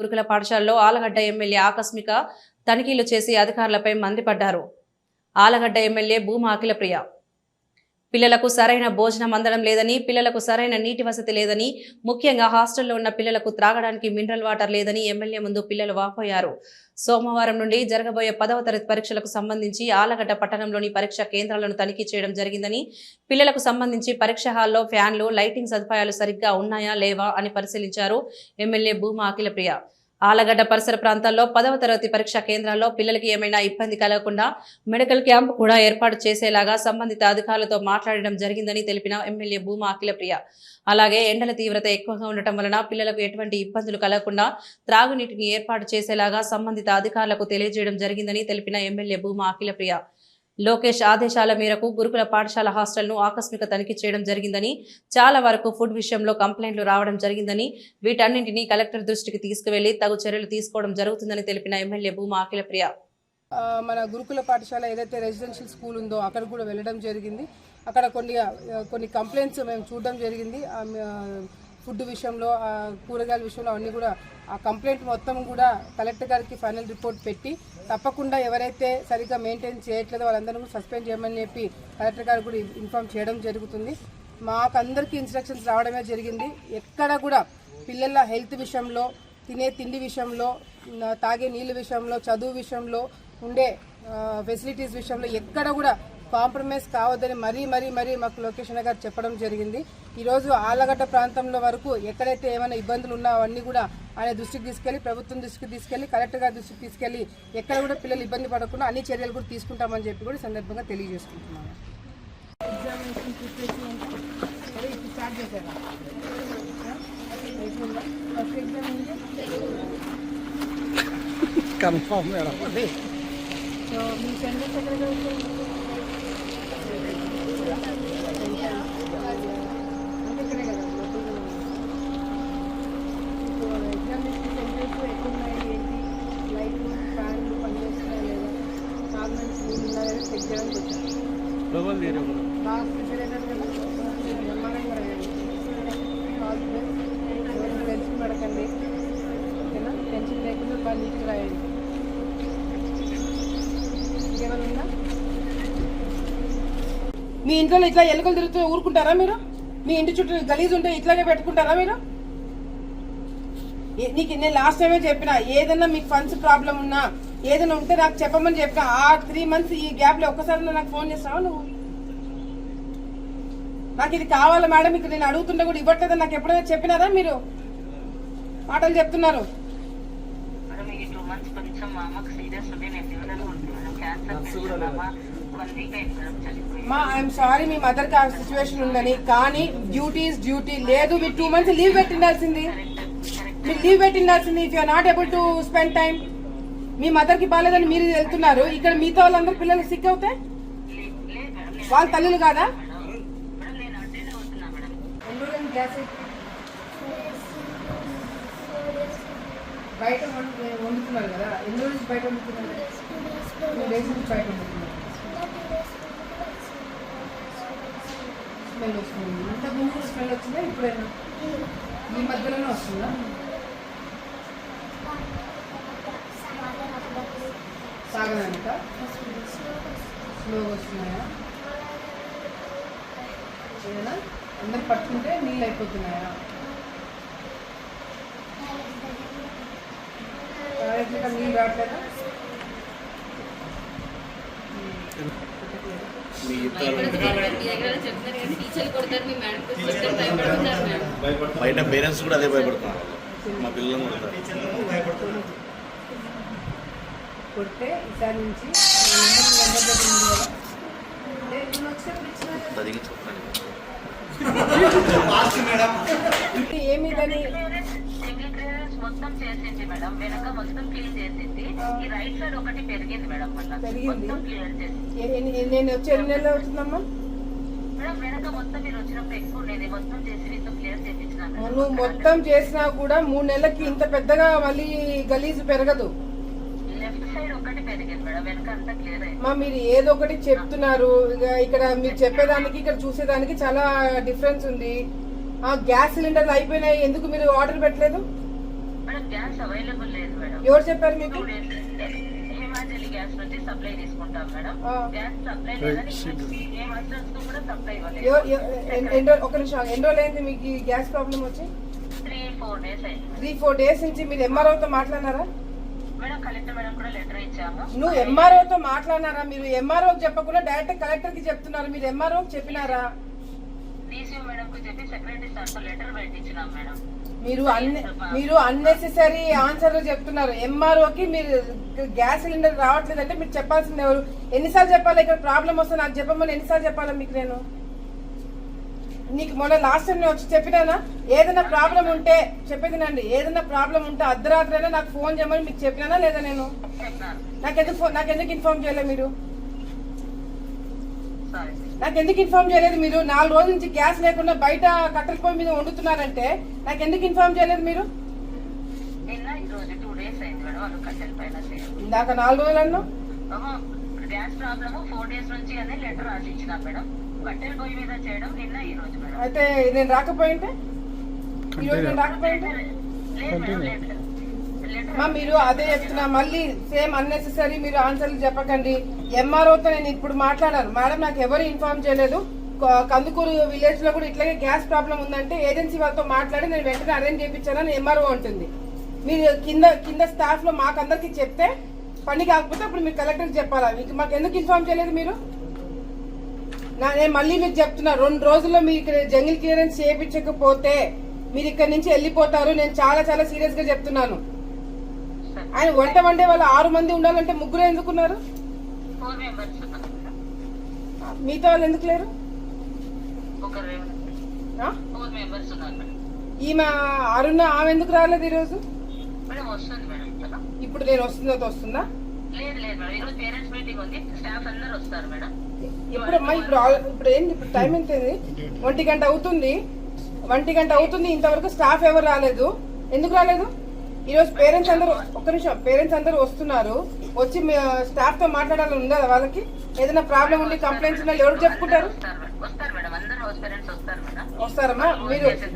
గురుకుల పాఠశాలలో ఆలగడ్డ ఎమ్మెల్యే ఆకస్మిక తనిఖీలు చేసి అధికారులపై మండిపడ్డారు. ఆలగడ్డ ఎమ్మెల్యే భూమా అఖిలప్రియ పిల్లలకు సరైన భోజనం అందడం లేదని, పిల్లలకు సరైన నీటి వసతి లేదని, ముఖ్యంగా హాస్టల్లో ఉన్న పిల్లలకు త్రాగడానికి మినరల్ వాటర్ లేదని ఎమ్మెల్యే ముందు పిల్లలు వాపోయారు. సోమవారం నుండి జరగబోయే 10వ తరగతి పరీక్షలకు సంబంధించి ఆలగడ్డ పట్టణంలోని పరీక్షా కేంద్రాలను తనిఖీ చేయడం జరిగిందని, పిల్లలకు సంబంధించి పరీక్ష హాల్లో ఫ్యాన్లు, లైటింగ్ సదుపాయాలు సరిగ్గా ఉన్నాయా లేవా అని పరిశీలించారు ఎమ్మెల్యే భూమా అఖిలప్రియ. ఆలగడ్డ పరిసర ప్రాంతాల్లో 10వ తరగతి పరీక్షా కేంద్రాల్లో పిల్లలకి ఏమైనా ఇబ్బంది కలగకుండా మెడికల్ క్యాంప్ కూడా ఏర్పాటు చేసేలాగా సంబంధిత అధికారులతో మాట్లాడడం జరిగిందని తెలిపిన ఎమ్మెల్యే భూమా అఖిలప్రియ. అలాగే ఎండల తీవ్రత ఎక్కువగా ఉండటం వలన పిల్లలకు ఎటువంటి ఇబ్బందులు కలగకుండా త్రాగునీటిని ఏర్పాటు చేసేలాగా సంబంధిత అధికారులకు తెలియజేయడం జరిగిందని తెలిపిన ఎమ్మెల్యే భూమా అఖిలప్రియ. లోకేష్ ఆదేశాల మేరకు గురుకుల పాఠశాల హాస్టల్ను ఆకస్మిక తనిఖీ చేయడం జరిగిందని, చాలా వరకు ఫుడ్ విషయంలో కంప్లైంట్లు రావడం జరిగిందని, వీటన్నింటినీ కలెక్టర్ దృష్టికి తీసుకువెళ్లి తగు చర్యలు తీసుకోవడం జరుగుతుందని తెలిపిన ఎమ్మెల్యే భూమా అఖిలప్రియ. మన గురుకుల పాఠశాల ఏదైతే రెసిడెన్షియల్ స్కూల్ ఉందో అక్కడ కూడా వెళ్ళడం జరిగింది. అక్కడ కొన్ని కంప్లైంట్స్ మేము చూడడం జరిగింది. ఫుడ్ విషయంలో, కూరగాయల విషయంలో అన్నీ కూడా ఆ కంప్లైంట్ మొత్తం కూడా కలెక్టర్ గారికి ఫైనల్ రిపోర్ట్ పెట్టి తప్పకుండా ఎవరైతే సరిగ్గా మెయింటైన్ చేయట్లేదో వాళ్ళందరూ కూడా సస్పెండ్ చేయమని చెప్పి కలెక్టర్ గారు కూడా ఇన్ఫార్మ్ చేయడం జరుగుతుంది. మాకందరికీ ఇన్స్ట్రక్షన్స్ రావడమే జరిగింది. ఎక్కడ కూడా పిల్లల హెల్త్ విషయంలో, తినే తిండి విషయంలో, తాగే నీళ్ళ విషయంలో, చదువు విషయంలో, ఉండే ఫెసిలిటీస్ విషయంలో ఎక్కడ కూడా కాంప్రమైజ్ కావద్దని మరీ మాకు లొకేషన్ గారు చెప్పడం జరిగింది. ఈరోజు ఆలగడ్డ ప్రాంతంలో వరకు ఎక్కడైతే ఏమైనా ఇబ్బందులు ఉన్నా అవన్నీ కూడా ఆయన దృష్టికి తీసుకెళ్లి, ప్రభుత్వం దృష్టికి తీసుకెళ్లి, కలెక్టర్ గారి దృష్టికి తీసుకెళ్లి ఎక్కడ కూడా పిల్లలు ఇబ్బంది పడకుండా అన్ని చర్యలు కూడా తీసుకుంటామని చెప్పి కూడా సందర్భంగా తెలియజేసుకుంటున్నాను. Confirm madam. సో మీ సెంటర్స్ ఎక్కడ ఇక్కడే కదా ఎగ్జామినేషన్ సెంటర్స్ ఎక్కడున్నాయి, ఏంటి, లైట్లు, ఫ్యాన్లు పనిచేస్తున్నాయా లేదా, తాగడానికి నీళ్ళు ఉన్నాయా చెక్ చేయడానికి వచ్చాను. బాగా ప్రిపేర్ అయినారు కదా, బ్రహ్మాండంగా రాయండి. టెన్షన్ పడకండి, ఓకేనా? టెన్షన్ లేకుండా బాగా నీట్గా రాయండి. ఇంకేమైనా ఉందా? మీ ఇంట్లో ఇట్లా ఎలుకలు తిరుగుతూ ఊరుకుంటారా మీరు? మీ ఇంటి చుట్టూ గలీజ్ ఉంటే ఇట్లాగే పెట్టుకుంటారా మీరు? నీకు నేను లాస్ట్ టైమే చెప్పిన, ఏదైనా మీకు ఫండ్స్ ప్రాబ్లం ఉన్నా ఏదైనా ఉంటే నాకు చెప్పమని చెప్పిన. ఆ 3 months ఈ గ్యాప్ లో ఒక్కసారి నాకు ఫోన్ చేస్తావా నువ్వు? నాకు ఇది కావాలా మేడం, ఇక్కడ నేను అడుగుతుంటే కూడా ఇవ్వట్లేదని నాకు ఎప్పుడైనా చెప్పినారా? మీరు మాటలు చెప్తున్నారు. ఐఎమ్ సారీ మీ మదర్ కి ఆ సిచ్యువేషన్ ఉందని, కానీ డ్యూటీ ఇస్ డ్యూటీ. లేదు, మీరు 2 months లీవ్ పెట్టిండాల్సింది. మీరు లీవ్ పెట్టిండాల్సింది. If you're not able to spend time. మీ మదర్ కి బాగాలేదని మీరు వెళ్తున్నారు, ఇక్కడ మిగతా వాళ్ళందరూ పిల్లలు సిక్ అవుతే వాళ్ళ తల్లులు కాదా? బయట వండుతున్నారు కదా, ఎన్ని రోజులు బయట వండుతున్నారు? 2 days నుంచి బయట వండుతున్నారు. స్మెల్ వస్తుంది. ఇంతకు ముందు స్మెల్ వచ్చిందా? ఇప్పుడైనా ఈ మధ్యలోనే వస్తుందా? సాగడానిక స్లోగా వస్తున్నాయా? ఏదైనా అందరు పట్టుకుంటే నీళ్ళు అయిపోతున్నాయా? నీళ్ళు రావట్లేదా? బయట పేరెంట్స్ కూడా అదే భయపడుతున్నారు. మా పిల్లలు కొడితే ఈసారి నుంచి ఏమిదని మొత్తం చేసింది మేడం, వెనక మొత్తం క్లీన్ చేసింది. ఈ రైట్ సైడ్ ఒకటి పెరిగింది మేడం, పెరిగింది. నేను వచ్చి ఎన్ని నెలలు అవుతుందమ్మా మేడం? వెనక మొత్తం మీరు వచ్చినప్పుడు ఎక్కువ ఉండేది, మొత్తం చేసి ఇంత క్లియర్ చేయించినాను. నువ్వు మొత్తం చేసినా కూడా 3 నెలలకి ఇంత పెద్దగా మళ్ళీ గలీజు పెరగదు. లెఫ్ట్ సైడ్ ఒకటి పెరిగింది మేడం, వెనక అంతా క్లియర్ అయింది. మీరు ఏదో ఒకటి చెప్తున్నారు, ఇక్కడ మీరు చెప్పేదానికి ఇక్కడ చూసేదానికి చాలా డిఫరెన్స్ ఉంది. ఆ గ్యాస్ సిలిండర్లు అయిపోయినాయి, ఎందుకు మీరు ఆర్డర్ పెట్టలేదు? మేడం మేడం గ్యాస్ అవైలబుల్ లేదు మేడం. ఎవరు చెప్పారు మీకు? 2 days హిమాచలి గ్యాస్ నుంచి సప్లై తీసుకుంటాం మేడం. గ్యాస్ సప్లై లేదని ఏ హాస్టల్స్ కు కూడా సప్లై ఇవ్వలేదు. ఒక నిమిషం, ఎన్ని రోజులు అయింది మీకు ఈ గ్యాస్ ప్రాబ్లం వచ్చి? 3-4 days అయింది. 3-4 days నుంచి మీరు ఎంఆర్ఓతో మాట్లాడినారా? మేడం కలెక్టర్ మేడం కూడా లెటర్ ఇచ్చాము. నువ్వు ఎంఆర్ఓతో మాట్లాడినారా? మీరు ఎంఆర్ఓ చెప్పకుండా డైరెక్ట్ కలెక్టర్ కి చెప్తున్నారు. మీరు ఎంఆర్ఓ చెప్పినారా? డీసీఓ మేడం కు చెప్పి సెక్రటరీ సార్ కు లెటర్ పెట్టించినాం మేడం. మీరు అన్నెసెసరీ ఆన్సర్లు చెప్తున్నారు. ఎంఆర్ఓకి మీరు గ్యాస్ సిలిండర్ రావట్లేదంటే మీరు చెప్పాల్సింది ఎవరు? ఎన్నిసార్లు చెప్పాలి? ఇక్కడ ప్రాబ్లం వస్తే నాకు చెప్పమని ఎన్నిసార్లు చెప్పాలా మీకు? నేను నీకు మొన్న లాస్ట్ టైం నేను వచ్చి చెప్పినానా? ఏదైనా ప్రాబ్లం ఉంటే చెప్పేదినండి. ఏదైనా ప్రాబ్లం ఉంటే అర్ధరాత్రి అయినా నాకు ఫోన్ చేయమని మీకు చెప్పినానా లేదా? నేను నాకెందుకు ఇన్ఫార్మ్ చేయలేదు మీరు? నాకెందుకు ఇన్ఫార్మ్ చేయలేదు మీరు? 4 రోజుల నుంచి గ్యాస్ లేకుండా బయట కట్టెల పొయ్యి మీద వండుతున్నారంటే నాకెందుకు ఇన్ఫార్మ్ చేయలేదు మీరు? ఇందాక 4 రోజులు అన్నా గ్యాస్ ప్రాబ్లమ్ 4 days నుంచి అనే లెటర్ రాసి ఇచ్చినా మేడం. కట్టెల పొయ్యి మీద చేయడం నిన్న ఈ రోజు మేడం. అయితే నేను రాకపోయింటే ఈ రోజు నేను రాకపోయింటే మీరు అదే చెప్తున్నా. మళ్ళీ సేమ్ అన్నెసెసరీ మీరు ఆన్సర్లు చెప్పకండి. ఎంఆర్ఓతో నేను ఇప్పుడు మాట్లాడాను. మేడం నాకు ఎవరు ఇన్ఫార్మ్ చేయలేదు. కందుకూరు విలేజ్ లో కూడా ఇట్లాగే గ్యాస్ ప్రాబ్లం ఉందంటే ఏజెన్సీ వాళ్ళతో మాట్లాడి నేను వెంటనే అరేంజ్ చేయించానని ఎంఆర్ఓ అంటుంది. మీరు కింద స్టాఫ్ లో మాకందరికి చెప్తే పని కాకపోతే అప్పుడు మీరు కలెక్టర్కి చెప్పాలా? మీకు మాకు ఎందుకు ఇన్ఫార్మ్ చేయలేదు మీరు? నేను మళ్ళీ మీకు చెప్తున్నా, 2 రోజుల్లో మీరు ఇక్కడ జంగిల్ క్లియరెన్స్ చేయించకపోతే మీరు ఇక్కడ నుంచి వెళ్ళిపోతారు. నేను చాలా చాలా సీరియస్ గా చెప్తున్నాను. ఆయన వంట వండే వాళ్ళు 6 మంది ఉండాలంటే 3 ఎందుకున్నారు? మిగతా వాళ్ళు ఎందుకు లేరు? ఈమె అరుణ ఆమె ఎందుకు రాలేదు ఈరోజు? ఇప్పుడు నేను వస్తుందా? ఇప్పుడు ఏంటి? ఇప్పుడు టైం ఎంత? 1 గంట అవుతుంది. 1 గంట అవుతుంది. ఇంతవరకు స్టాఫ్ ఎవరు రాలేదు. ఎందుకు రాలేదు? ఈరోజు పేరెంట్స్ అందరూ పేరెంట్స్ అందరూ వస్తున్నారు. వచ్చి స్టాఫ్ తో మాట్లాడాలని ఉండదా వాళ్ళకి? ఏదైనా ప్రాబ్లం ఉండి కంప్లైంట్స్ ఉన్నా ఎవరు చెప్పుకుంటారు? వస్తారమ్మా.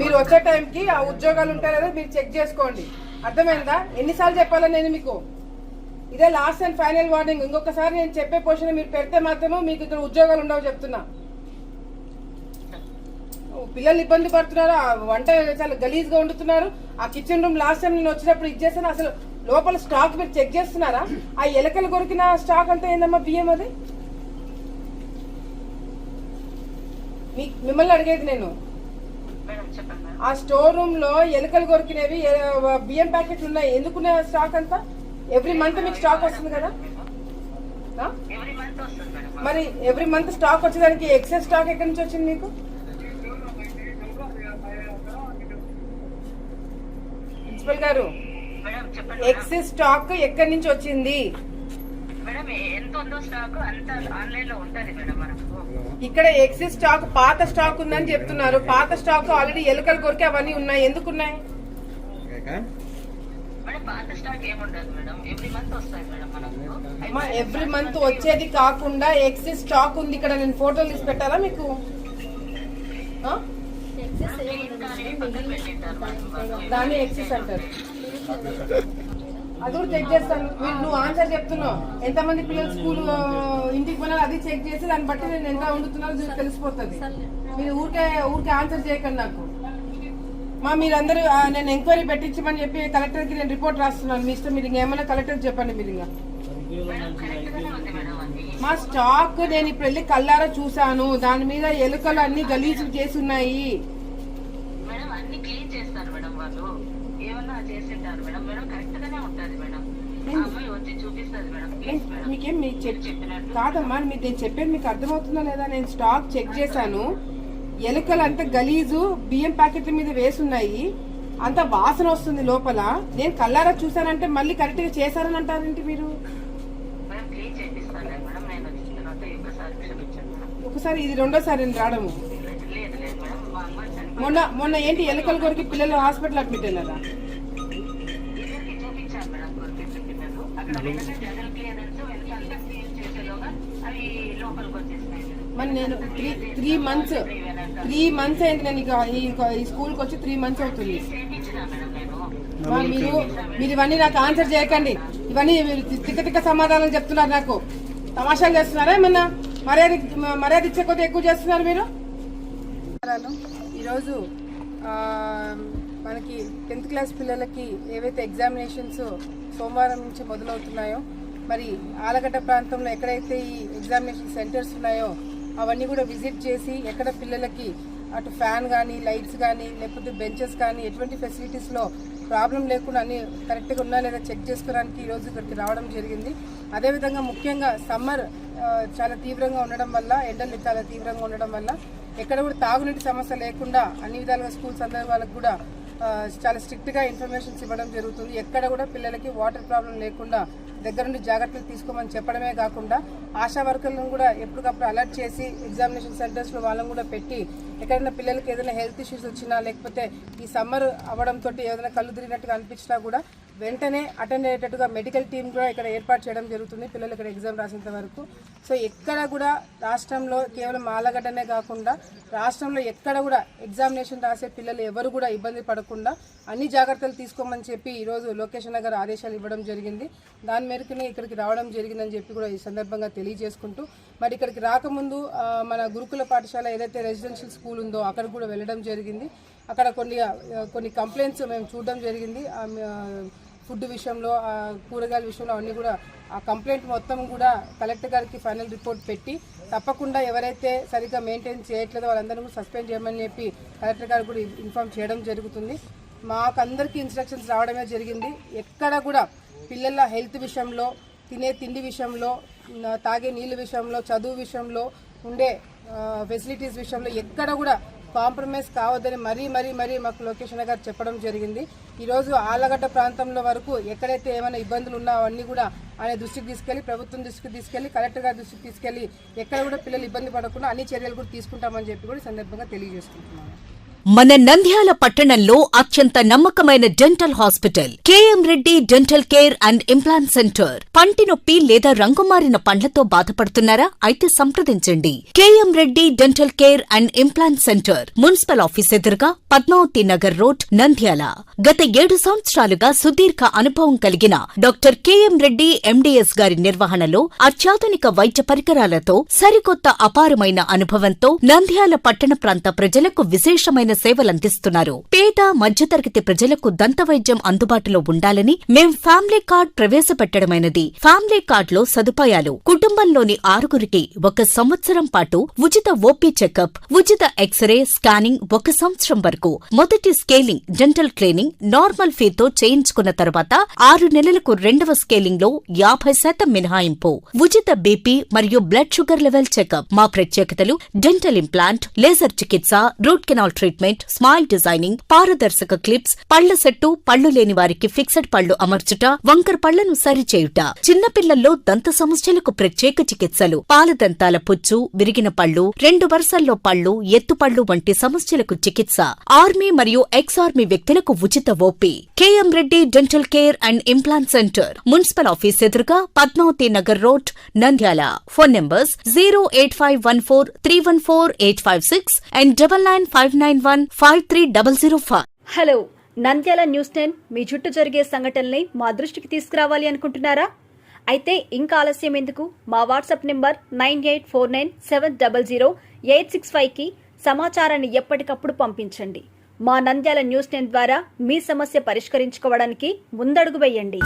మీరు వచ్చే టైంకి ఆ ఉద్యోగాలు ఉంటాయి కదా, మీరు చెక్ చేసుకోండి. అర్థమైందా? ఎన్నిసార్లు చెప్పాలా నేను మీకు? ఇదే లాస్ట్ అండ్ ఫైనల్ వార్నింగ్. ఇంకొకసారి నేను చెప్పే పొజిషన్ మీరు పెడితే మాత్రమే మీకు ఇక్కడ ఉద్యోగాలు ఉండవు చెప్తున్నా. పిల్లలు ఇబ్బంది పడుతున్నారు. వంట చాలా గలీజ్ గా వండుతున్నారు. ఆ కిచెన్ రూమ్ లాస్ట్ టైం నేను వచ్చినప్పుడు ఇచ్చేసాను. అసలు లోపల స్టాక్ మీరు చెక్ చేస్తున్నారా? ఆ ఎలకలు కొరికిన స్టాక్ అంతా ఏందమ్మా? బియ్యం అది మిమ్మల్ని అడిగేది నేను. ఆ స్టోర్ రూమ్ లో ఎలకలు కొరికినవి బియ్యం ప్యాకెట్లు ఉన్నాయి. ఎందుకున్నాయి స్టాక్ అంతా? ఎవ్రీ మంత్ మీకు స్టాక్ వస్తుంది కదా? మరి ఎవ్రీ మంత్ స్టాక్ వచ్చేదానికి ఎక్సెస్ స్టాక్ ఎక్కడి నుంచి వచ్చింది మీకు? ప్రిన్సిపల్ గారు, ఎక్సెస్ స్టాక్ ఎక్కడి నుంచి వచ్చింది? ఇక్కడ ఎక్సెస్ స్టాక్ పాత స్టాక్ ఉందని చెప్తున్నారు. పాత స్టాక్ ఆల్రెడీ ఎలుకలు కొరికి అవన్నీ ఉన్నాయి. ఎందుకు ఉన్నాయి? ఎవ్రీ మంత్ వచ్చేది కాకుండా ఎక్సెస్ స్టాక్ ఉంది ఇక్కడ. నేను ఫోటోలు తీసి పెట్టాలా మీకు? దాన్ని ఎక్సెస్ అంటారు. అది కూడా చెక్ చేస్తాను. నువ్వు ఆన్సర్ చెప్తున్నావు. ఎంతమంది పిల్లలు స్కూల్ ఇంటికి పోయినా అది చెక్ చేసి దాన్ని బట్టి నేను ఎంత వండుతున్నారో తెలిసిపోతుంది. మీరు ఊరికే ఆన్సర్ చేయకండి నాకు. మీరందరూ నేను ఎంక్వైరీ పెట్టించమని చెప్పి కలెక్టర్కి నేను రిపోర్ట్ రాస్తున్నాను. మీ ఇష్టం. మీరు ఇంకేమైనా కలెక్టర్కి చెప్పండి. మీరు ఇంకా మా స్టాక్ నేను ఇప్పుడు వెళ్ళి కల్లారా చూసాను. దాని మీద ఎలుకలు అన్ని గలీజు చేసి ఉన్నాయి. మీకేం కాదమ్మా, నేను చెప్పేది మీకు అర్థమవుతుందా లేదా? నేను స్టాక్ చెక్ చేశాను. ఎలుకలు అంతా గలీజు బియ్యం ప్యాకెట్ల మీద వేసున్నాయి. అంత వాసన వస్తుంది లోపల. నేను కల్లారా చూసానంటే మళ్ళీ కరెక్ట్ గా చేశారని అంటారేంటి మీరు? ఒకసారి ఇది రెండోసారి నేను రావడము. మొన్న ఏంటి ఎలుకలు కొరికి పిల్లలు హాస్పిటల్ అడ్మిట్ అయినారా? మరి నేను 3 months అయింది. నేను ఈ స్కూల్కి వచ్చి 3 months అవుతుంది. మీరు ఇవన్నీ నాకు ఆన్సర్ చేయకండి. ఇవన్నీ మీరు తిక్క సమాధానం చెప్తున్నారు. నాకు తమాషాలు చేస్తున్నారా? ఏమన్నా మర్యాద ఇచ్చే కొద్ది ఎక్కువ చేస్తున్నారు మీరు. ఈరోజు మనకి 10th క్లాస్ పిల్లలకి ఏవైతే ఎగ్జామినేషన్స్ సోమవారం నుంచి మొదలవుతున్నాయో, మరి ఆలగడ్డ ప్రాంతంలో ఎక్కడైతే ఈ ఎగ్జామినేషన్ సెంటర్స్ ఉన్నాయో అవన్నీ కూడా విజిట్ చేసి ఎక్కడ పిల్లలకి అటు ఫ్యాన్ కానీ, లైట్స్ కానీ, లేకపోతే బెంచెస్ కానీ ఎటువంటి ఫెసిలిటీస్లో ప్రాబ్లం లేకుండా అన్ని కరెక్ట్గా ఉన్నా లేదా చెక్ చేసుకోవడానికి ఈరోజు ఇక్కడికి రావడం జరిగింది. అదేవిధంగా ముఖ్యంగా సమ్మర్ చాలా తీవ్రంగా ఉండడం వల్ల, ఎండలు చాలా తీవ్రంగా ఉండడం వల్ల ఎక్కడ కూడా తాగునీటి సమస్య లేకుండా అన్ని విధాలుగా స్కూల్స్ అందరి వాళ్ళకు కూడా చాలా స్ట్రిక్ట్గా ఇన్ఫర్మేషన్స్ ఇవ్వడం జరుగుతుంది. ఎక్కడ కూడా పిల్లలకి వాటర్ ప్రాబ్లం లేకుండా దగ్గర నుండి జాగ్రత్తలు తీసుకోమని చెప్పడమే కాకుండా ఆశా వర్కర్లను కూడా ఎప్పటికప్పుడు అలర్ట్ చేసి ఎగ్జామినేషన్ సెంటర్స్లో వాళ్ళని కూడా పెట్టి ఎక్కడైనా పిల్లలకి ఏదైనా హెల్త్ ఇష్యూస్ వచ్చినా, లేకపోతే ఈ సమ్మర్ అవ్వడంతో ఏదైనా కళ్ళు తిరిగినట్టుగా అనిపించినా కూడా వెంటనే అటెండ్ అయ్యేటట్టుగా మెడికల్ టీం కూడా ఇక్కడ ఏర్పాటు చేయడం జరుగుతుంది పిల్లలు ఇక్కడ ఎగ్జామ్ రాసేంత వరకు. సో ఎక్కడ కూడా రాష్ట్రంలో కేవలం ఆలగడ్డనే కాకుండా రాష్ట్రంలో ఎక్కడ కూడా ఎగ్జామినేషన్ రాసే పిల్లలు ఎవరు కూడా ఇబ్బంది పడకుండా అన్ని జాగ్రత్తలు తీసుకోమని చెప్పి ఈరోజు లోకేష్ గారు ఆదేశాలు ఇవ్వడం జరిగింది. దాని మేరకునే ఇక్కడికి రావడం జరిగిందని చెప్పి కూడా ఈ సందర్భంగా తెలియజేసుకుంటూ, మరి ఇక్కడికి రాకముందు మన గురుకుల పాఠశాల ఏదైతే రెసిడెన్షియల్ స్కూల్ ఉందో అక్కడ కూడా వెళ్ళడం జరిగింది. అక్కడ కొన్ని కంప్లైంట్స్ మేము చూడడం జరిగింది. ఫుడ్ విషయంలో, కూరగాయల విషయంలో అవన్నీ కూడా ఆ కంప్లైంట్ మొత్తం కూడా కలెక్టర్ గారికి ఫైనల్ రిపోర్ట్ పెట్టి తప్పకుండా ఎవరైతే సరిగ్గా మెయింటైన్ చేయట్లేదో వాళ్ళందరూ కూడా సస్పెండ్ చేయమని చెప్పి కలెక్టర్ గారు కూడా ఇన్ఫార్మ్ చేయడం జరుగుతుంది. మాకందరికీ ఇన్స్ట్రక్షన్స్ రావడమే జరిగింది. ఎక్కడ కూడా పిల్లల హెల్త్ విషయంలో, తినే తిండి విషయంలో, తాగే నీళ్ళ విషయంలో, చదువు విషయంలో, ఉండే ఫెసిలిటీస్ విషయంలో ఎక్కడ కూడా కాంప్రమైజ్ కావద్దని మరీ మాకు లోకేష్ గారు చెప్పడం జరిగింది. ఈరోజు ఆలగడ్డ ప్రాంతంలో వరకు ఎక్కడైతే ఏమైనా ఇబ్బందులు ఉన్నా అవన్నీ కూడా ఆయన దృష్టికి తీసుకెళ్లి, ప్రభుత్వం దృష్టికి తీసుకెళ్లి, కలెక్టర్ గారి దృష్టికి తీసుకెళ్లి ఎక్కడ కూడా పిల్లలు ఇబ్బంది పడకుండా అన్ని చర్యలు కూడా తీసుకుంటామని చెప్పి కూడా ఈ సందర్భంగా తెలియజేసుకుంటున్నాను. మన నంద్యాల పట్టణంలో అత్యంత నమ్మకమైన dental hospital KM Reddy dental care and implant centre. పంటి నొప్పి లేదా రంగుమారిన పండ్లతో బాధపడుతున్నారా? అయితే సంప్రదించండి. KM Reddy dental care and implant centre, municipal office ఎదురుగా, పద్మావతి నగర్ రోడ్, నంద్యాల. గత 7 సంవత్సరాలుగా సుదీర్ఘ అనుభవం కలిగిన డాక్టర్ కేఎం రెడ్డి ఎండీఎస్ గారి నిర్వహణలో అత్యాధునిక వైద్య పరికరాలతో సరికొత్త అపారమైన అనుభవంతో నంద్యాల పట్టణ ప్రాంత ప్రజలకు విశేషమైన సేవలందిస్తున్నారు. పేద మధ్యతరగతి ప్రజలకు దంతవైద్యం అందుబాటులో ఉండాలని మేం ఫ్యామిలీ కార్డ్ ప్రవేశపెట్టడమైనది. ఫ్యామిలీ కార్డ్ లో సదుపాయాలు: కుటుంబంలోని 6గురికి 1 సంవత్సరం పాటు ఉచిత ఓపీ చెకప్, ఉచిత ఎక్స్రే స్కానింగ్ 1 సంవత్సరం వరకు, మొదటి స్కేలింగ్ డెంటల్ క్లీనింగ్ నార్మల్ ఫీతో చేయించుకున్న తర్వాత 6 నెలలకు 2వ స్కేలింగ్ లో 50% మినహాయింపు, ఉచిత బీపీ మరియు బ్లడ్ షుగర్ లెవెల్ చెకప్. మా ప్రత్యేకతలు: డెంటల్ ఇంప్లాంట్, లేజర్ చికిత్స, root canal treatment, smile designing, పారదర్శక క్లిప్స్, పళ్ల సెట్టు, పళ్లు లేని వారికి ఫిక్సెడ్ పళ్లు అమర్చుట, వంకర పళ్లను సరిచేయుట, చిన్నపిల్లల్లో దంత సమస్యలకు ప్రత్యేక చికిత్సలు, పాలదంతాల పుచ్చు, విరిగిన పళ్లు, 2 వరుసల్లో పళ్లు, ఎత్తుపళ్లు వంటి సమస్యలకు చికిత్స, ఆర్మీ మరియు ఎక్స్ ఆర్మీ వ్యక్తులకు ఉచిత OP. KM Reddy dental care and implant centre, municipal office ఎదురుగా, Padmavathi Nagar road, Nandyal. Phone numbers 08514314856 and 9959153005. Hello, Nandyal news 10 మీ చుట్టూ జరిగే సంఘటనల్ని మా దృష్టికి తీసుకురావాలి అనుకుంటున్నారా? అయితే ఇంకా ఆలస్యం ఎందుకు? మా వాట్సాప్ నెంబర్ 9849700865కి సమాచారాన్ని ఎప్పటికప్పుడు పంపించండి. మా నంద్యాల న్యూస్ 10 ద్వారా మీ సమస్య పరిష్కరించుకోవడానికి ముందడుగు వేయండి.